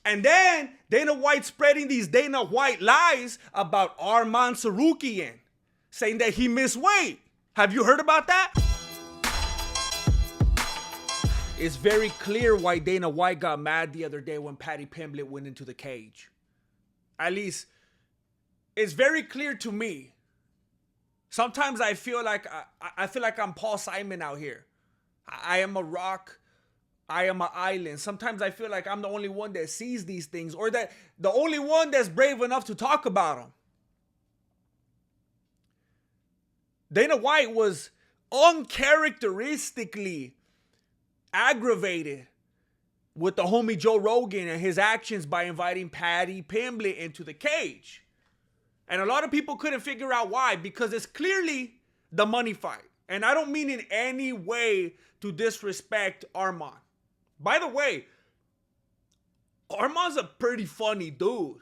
And then Dana White spreading these Dana White lies about Arman Tsarukyan, saying that he missed weight. Have you heard about that? It's very clear why Dana White got mad the other day when Paddy Pimblett went into the cage. At least, it's very clear to me. Sometimes I feel like I'm Paul Simon out here. I am a rock. I am an island. Sometimes I feel like I'm the only one that sees these things, or that the only one that's brave enough to talk about them. Dana White was uncharacteristically aggravated with the homie Joe Rogan and his actions by inviting Paddy Pimblett into the cage. And a lot of people couldn't figure out why, because it's clearly the money fight. And I don't mean in any way to disrespect Arman. By the way, Arman's a pretty funny dude.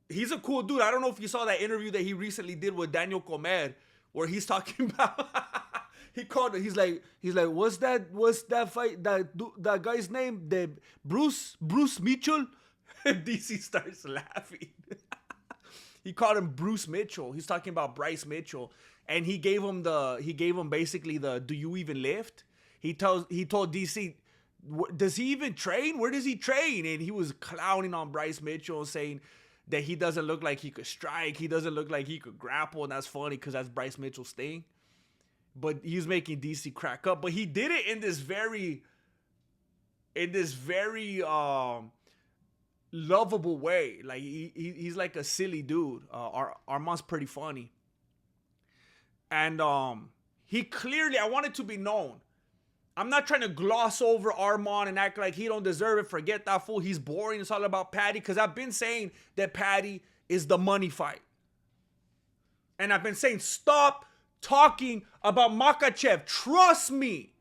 He's a cool dude. I don't know if you saw that interview that he recently did with Daniel Comer, where he's talking about he's like what's that fight, that guy's name, the Bruce Mitchell? DC starts laughing. He called him Bruce Mitchell. He's talking about Bryce Mitchell, and he gave him basically the do you even lift? He told DC, does he even train? Where does he train? And he was clowning on Bryce Mitchell, saying that he doesn't look like he could strike. He doesn't look like he could grapple. And that's funny because that's Bryce Mitchell's thing. But he was making DC crack up. But he did it in this very lovable way. Like he's like a silly dude. Arman's pretty funny. And he clearly, I want it to be known, I'm not trying to gloss over Arman and act like he don't deserve it. Forget that fool. He's boring. It's all about Paddy. Because I've been saying that Paddy is the money fight. And I've been saying, stop talking about Makhachev. Trust me.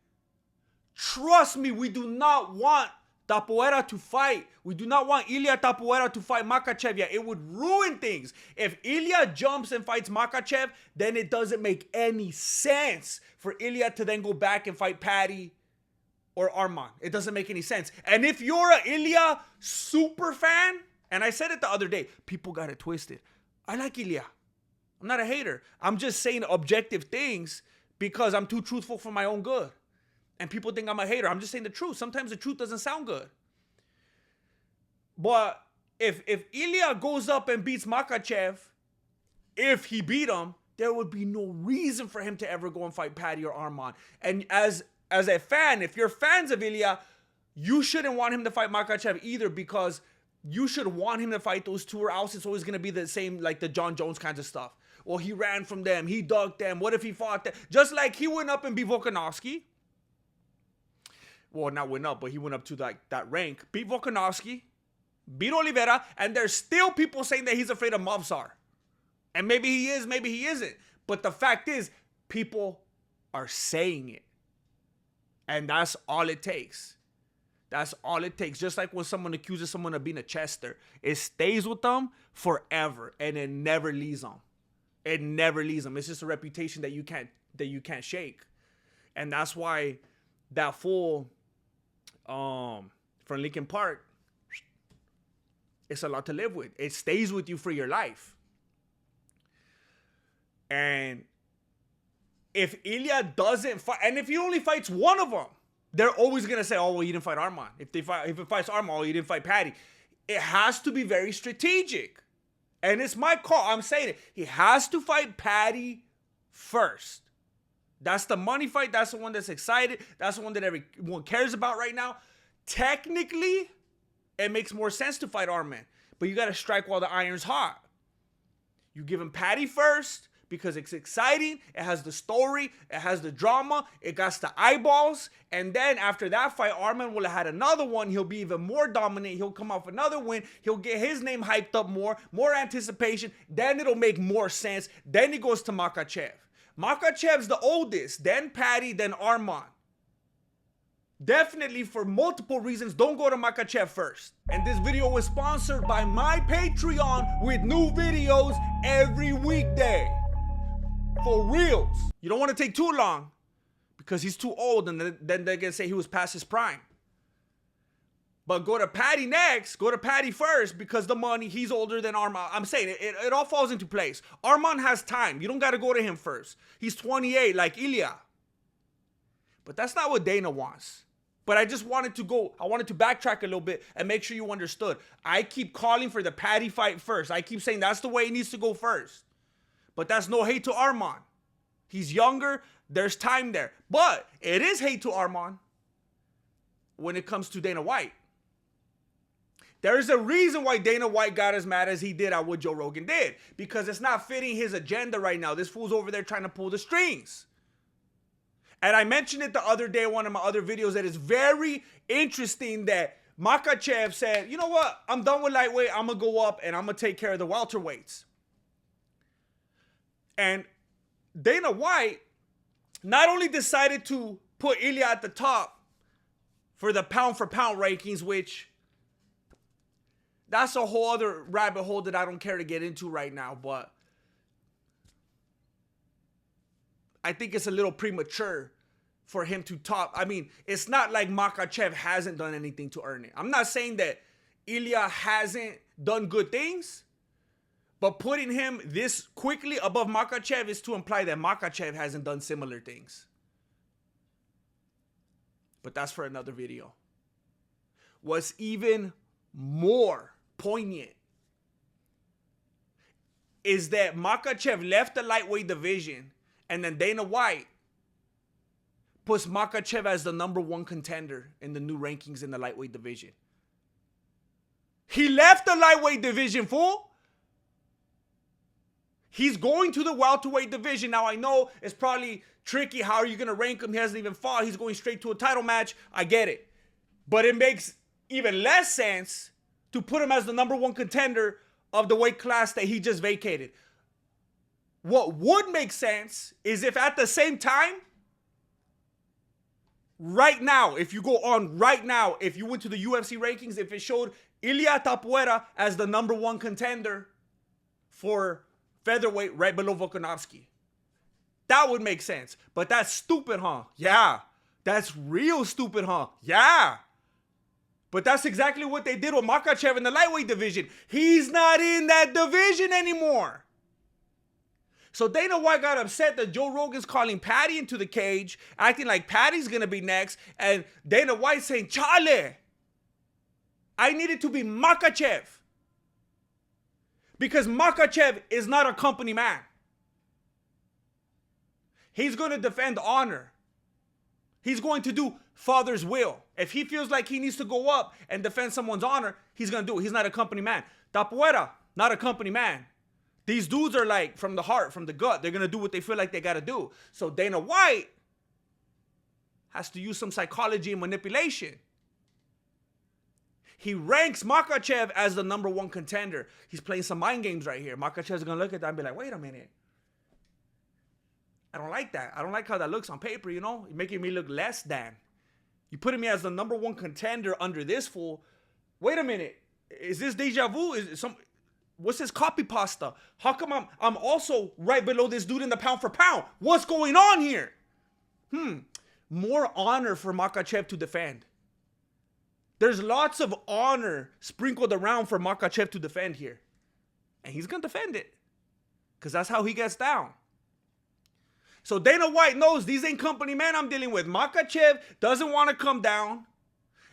Trust me. We do not want Topuria to fight. We do not want Ilia Topuria to fight Makhachev yet. It would ruin things. If Ilia jumps and fights Makhachev, then it doesn't make any sense for Ilia to then go back and fight Paddy or Arman. It doesn't make any sense. And if you're an Ilia super fan, and I said it the other day, people got it twisted. I like Ilia. I'm not a hater. I'm just saying objective things because I'm too truthful for my own good. And people think I'm a hater. I'm just saying the truth. Sometimes the truth doesn't sound good. But if Ilia goes up and beats Makhachev, if he beat him, there would be no reason for him to ever go and fight Paddy or Arman. And as a fan, if you're fans of Ilia, you shouldn't want him to fight Makhachev either, because you should want him to fight those two, or else it's always going to be the same, like the John Jones kinds of stuff. Well, he ran from them. He ducked them. What if he fought them? Just like he went up and beat Volkanovski. Well, not went up, but he went up to that rank. Beat Volkanovski, beat Oliveira, and there's still people saying that he's afraid of Movsar. And maybe he is, maybe he isn't. But the fact is, people are saying it. And that's all it takes. That's all it takes. Just like when someone accuses someone of being a Chester, it stays with them forever, and it never leaves them. It never leaves them. It's just a reputation that you can't shake. And that's why that fool from Linkin Park, it's a lot to live with. It stays with you for your life. And if Ilia doesn't fight, and if he only fights one of them, they're always gonna say, "Oh, well, you didn't fight Arman." If it fights Arman, oh, you didn't fight Paddy. It has to be very strategic, and it's my call. I'm saying it. He has to fight Paddy first. That's the money fight. That's the one that's excited. That's the one that everyone cares about right now. Technically, it makes more sense to fight Arman, but you got to strike while the iron's hot. You give him Paddy first because it's exciting. It has the story. It has the drama. It got the eyeballs. And then after that fight, Arman will have had another one. He'll be even more dominant. He'll come off another win. He'll get his name hyped up more anticipation. Then it'll make more sense. Then he goes to Makhachev. Makhachev's the oldest, then Paddy, then Arman. Definitely, for multiple reasons, don't go to Makhachev first. And this video was sponsored by my Patreon with new videos every weekday. For reals. You don't want to take too long because he's too old, and then they're going to say he was past his prime. But go to Patty next. Go to Patty first because the money, he's older than Arman. I'm saying it all falls into place. Arman has time. You don't got to go to him first. He's 28 like Ilia. But that's not what Dana wants. But I wanted to backtrack a little bit and make sure you understood. I keep calling for the Patty fight first. I keep saying that's the way it needs to go first. But that's no hate to Arman. He's younger. There's time there. But it is hate to Arman when it comes to Dana White. There's a reason why Dana White got as mad as he did at what Joe Rogan did. Because it's not fitting his agenda right now. This fool's over there trying to pull the strings. And I mentioned it the other day in one of my other videos that it's very interesting that Makhachev said, you know what? I'm done with lightweight. I'm going to go up and I'm going to take care of the welterweights. And Dana White not only decided to put Ilia at the top for the pound for pound rankings, which that's a whole other rabbit hole that I don't care to get into right now, but I think it's a little premature for him to top. I mean, it's not like Makhachev hasn't done anything to earn it. I'm not saying that Ilia hasn't done good things, but putting him this quickly above Makhachev is to imply that Makhachev hasn't done similar things. But that's for another video. What's even more poignant is that Makhachev left the lightweight division and then Dana White puts Makhachev as the #1 contender in the new rankings in the lightweight division. He left the lightweight division, fool. He's going to the welterweight division. Now, I know it's probably tricky. How are you going to rank him? He hasn't even fought. He's going straight to a title match. I get it. But it makes even less sense to put him as the #1 contender of the weight class that he just vacated. What would make sense is if at the same time, right now, if you go on right now, if you went to the UFC rankings, if it showed Ilia Topuria as the #1 contender for featherweight right below Volkanovski. That would make sense. But that's stupid, huh? Yeah. That's real stupid, huh? Yeah. But that's exactly what they did with Makhachev in the lightweight division. He's not in that division anymore. So Dana White got upset that Joe Rogan's calling Patty into the cage, acting like Patty's going to be next, and Dana White saying, Chale, I need it to be Makhachev. Because Makhachev is not a company man. He's going to defend honor. He's going to do father's will. If he feels like he needs to go up and defend someone's honor, he's going to do it. He's not a company man. Topuria, not a company man. These dudes are like from the heart, from the gut. They're going to do what they feel like they got to do. So Dana White has to use some psychology and manipulation. He ranks Makhachev as the #1 contender. He's playing some mind games right here. Makhachev's going to look at that and be like, wait a minute. I don't like that. I don't like how that looks on paper, you know? You're making me look less than. You putting me as the #1 contender under this fool. Wait a minute. Is this deja vu? What's this copy pasta? How come I'm also right below this dude in the pound for pound? What's going on here? More honor for Makhachev to defend. There's lots of honor sprinkled around for Makhachev to defend here. And he's going to defend it. Because that's how he gets down. So Dana White knows these ain't company men I'm dealing with. Makhachev doesn't want to come down.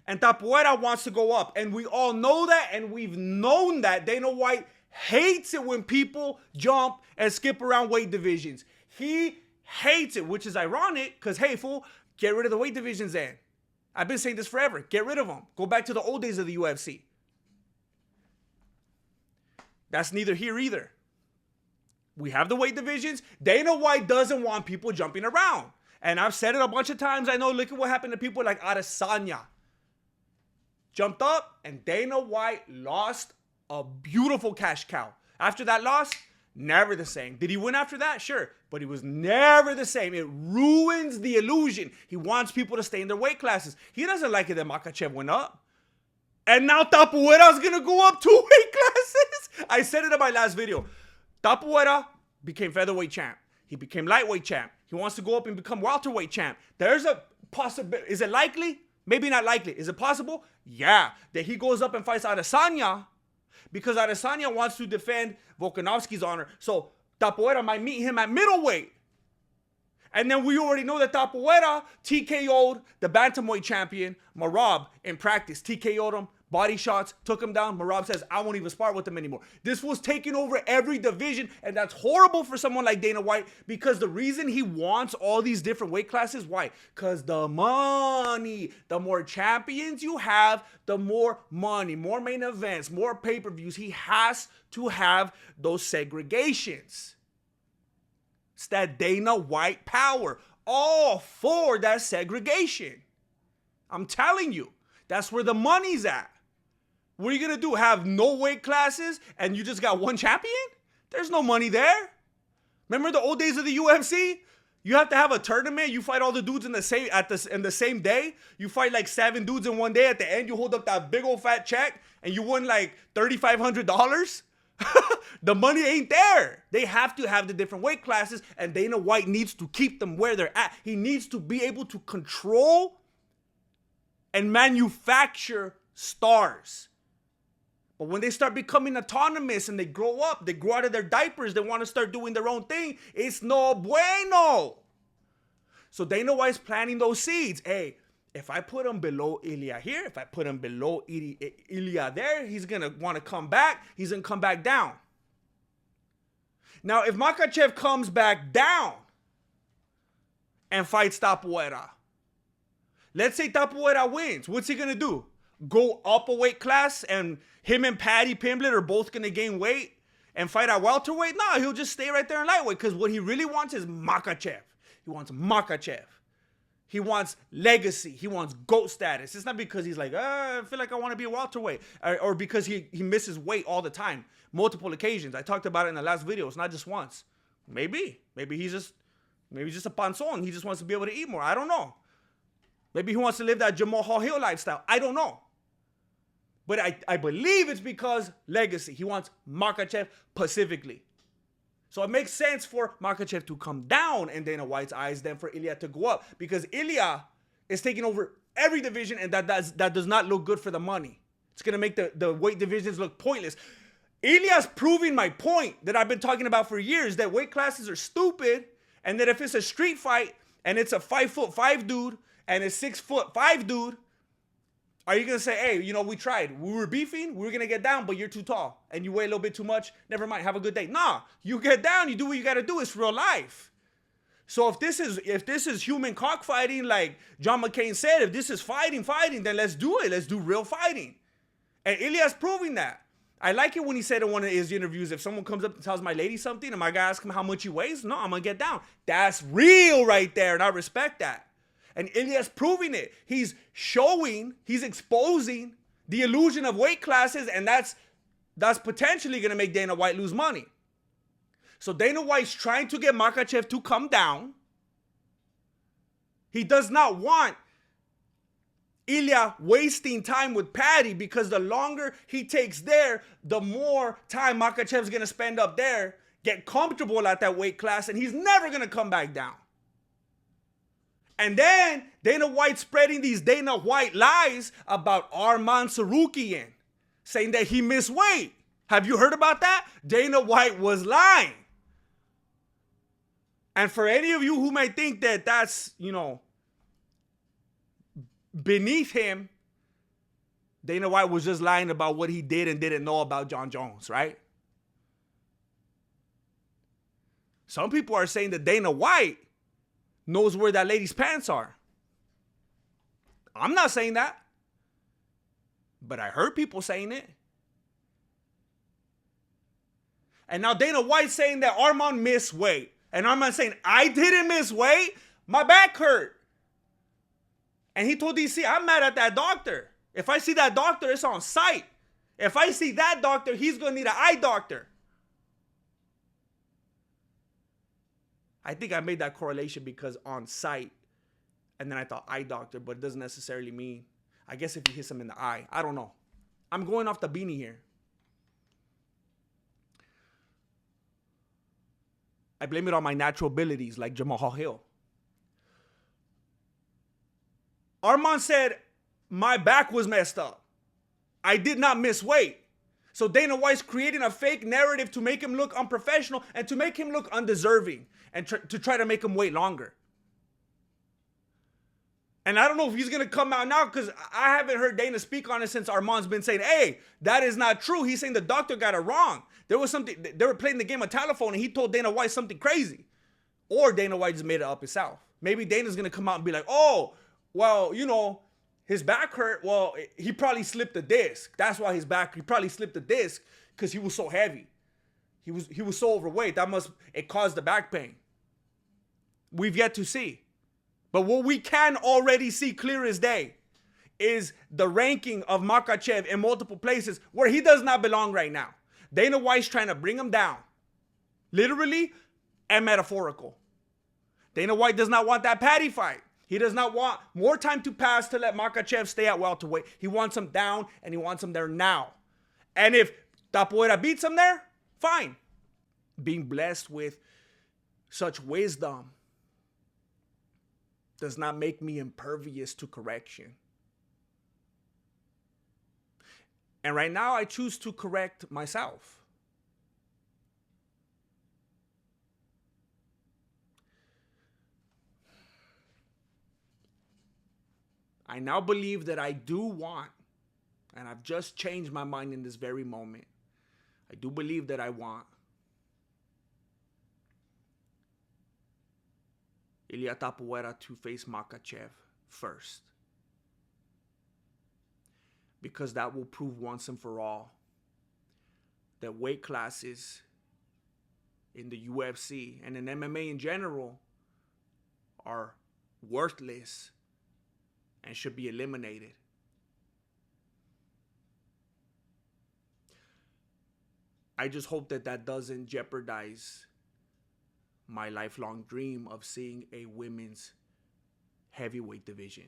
And Topuria wants to go up. And we all know that. And we've known that. Dana White hates it when people jump and skip around weight divisions. He hates it, which is ironic. Because, hey, fool, get rid of the weight divisions then. I've been saying this forever. Get rid of them. Go back to the old days of the UFC. That's neither here either. We have the weight divisions. Dana White doesn't want people jumping around. And I've said it a bunch of times. I know, look at what happened to people like Adesanya. Jumped up, and Dana White lost a beautiful cash cow. After that loss, never the same. Did he win after that? Sure. But he was never the same. It ruins the illusion. He wants people to stay in their weight classes. He doesn't like it that Makhachev went up. And now Topuria's going to go up 2 weight classes. I said it in my last video. Topuria became featherweight champ. He became lightweight champ. He wants to go up and become welterweight champ. There's a possibility. Is it likely? Maybe not likely. Is it possible? Yeah. That he goes up and fights Adesanya because Adesanya wants to defend Volkanovski's honor. So Tapoera might meet him at middleweight. And then we already know that Tapoera TKO'd the bantamweight champion, Merab, in practice. TKO'd him, body shots, took him down. Merab says, I won't even spar with him anymore. This was taking over every division, and that's horrible for someone like Dana White because the reason he wants all these different weight classes, why? Because the money. The more champions you have, the more money, more main events, more pay-per-views. He has to have those segregations. It's that Dana White power. All for that segregation. I'm telling you, that's where the money's at. What are you going to do? Have no weight classes and you just got one champion? There's no money there. Remember the old days of the UFC? You have to have a tournament. You fight all the dudes in the same day. You fight like 7 dudes in one day. At the end, you hold up that big old fat check and you win like $3,500. The money ain't there. They have to have the different weight classes, and Dana White needs to keep them where they're at. He needs to be able to control and manufacture stars. But when they start becoming autonomous and they grow up, they grow out of their diapers, they want to start doing their own thing, it's no bueno. So Dana White's planting those seeds. Hey, if I put him below Ilia here, if I put him below Ilia there, he's going to want to come back. He's going to come back down. Now, if Makhachev comes back down and fights Tapoera, let's say Tapoera wins. What's he going to do? Go up a weight class and him and Paddy Pimblett are both going to gain weight and fight at welterweight? No, he'll just stay right there in lightweight because what he really wants is Makhachev. He wants Makhachev. He wants legacy. He wants GOAT status. It's not because he's like, I feel like I want to be a welterweight. Or because he misses weight all the time. Multiple occasions. I talked about it in the last video. It's not just once. Maybe he's just a panzón. He just wants to be able to eat more. I don't know. Maybe he wants to live that Jamal Hill lifestyle. I don't know. But I believe it's because legacy. He wants Makhachev specifically. So it makes sense for Makhachev to come down in Dana White's eyes than for Ilia to go up. Because Ilia is taking over every division, and that does not look good for the money. It's going to make the weight divisions look pointless. Ilia's proving my point that I've been talking about for years, that weight classes are stupid, and that if it's a street fight, and it's a 5'5" dude, and a 6'5" dude, are you going to say, hey, we tried. We were beefing. We were going to get down, but you're too tall. And you weigh a little bit too much. Never mind. Have a good day. Nah, you get down. You do what you got to do. It's real life. So if this is human cockfighting, like John McCain said, if this is fighting, then let's do it. Let's do real fighting. And Ilia's proving that. I like it when he said in one of his interviews, if someone comes up and tells my lady something and my guy asks him how much he weighs, no, I'm going to get down. That's real right there, and I respect that. And Ilia's proving it. He's showing, he's exposing the illusion of weight classes, and that's potentially going to make Dana White lose money. So Dana White's trying to get Makhachev to come down. He does not want Ilia wasting time with Paddy, because the longer he takes there, the more time Makhachev's going to spend up there, get comfortable at that weight class, and he's never going to come back down. And then Dana White spreading these Dana White lies about Arman Tsarukyan, saying that he missed weight. Have you heard about that? Dana White was lying. And for any of you who may think that that's, beneath him, Dana White was just lying about what he did and didn't know about John Jones, right? Some people are saying that Dana White knows where that lady's pants are. I'm not saying that, but I heard people saying it. And now Dana White's saying that Arman missed weight. And Arman saying, I didn't miss weight. My back hurt. And he told DC, I'm mad at that doctor. If I see that doctor, it's on site. If I see that doctor, he's going to need an eye doctor. I think I made that correlation because on site, and then I thought eye doctor, but it doesn't necessarily mean, I guess if you hit him in the eye. I don't know. I'm going off the beanie here. I blame it on my natural abilities like Jamal Hill. Arman said, my back was messed up. I did not miss weight. So Dana White's creating a fake narrative to make him look unprofessional and to make him look undeserving and to try to make him wait longer. And I don't know if he's going to come out now because I haven't heard Dana speak on it since Armand's been saying, hey, that is not true. He's saying the doctor got it wrong. There was something, they were playing the game of telephone and he told Dana White something crazy. Or Dana White just made it up himself. Maybe Dana's going to come out and be like, oh, well, you know, his back hurt. Well, he probably slipped a disc. That's why his back, he probably slipped a disc because he was so heavy. He was so overweight. It caused the back pain. We've yet to see. But what we can already see clear as day is the ranking of Makhachev in multiple places where he does not belong right now. Dana White's trying to bring him down. Literally and metaphorical. Dana White does not want that Paddy fight. He does not want more time to pass to let Makhachev stay at welterweight. He wants him down and he wants him there now. And if Topuria beats him there, fine. Being blessed with such wisdom does not make me impervious to correction. And right now I choose to correct myself. I now believe that I do want, and I've just changed my mind in this very moment, I do believe that I want Ilia Topuria to face Makhachev first. Because that will prove once and for all that weight classes in the UFC and in MMA in general are worthless and should be eliminated. I just hope that that doesn't jeopardize my lifelong dream of seeing a women's heavyweight division.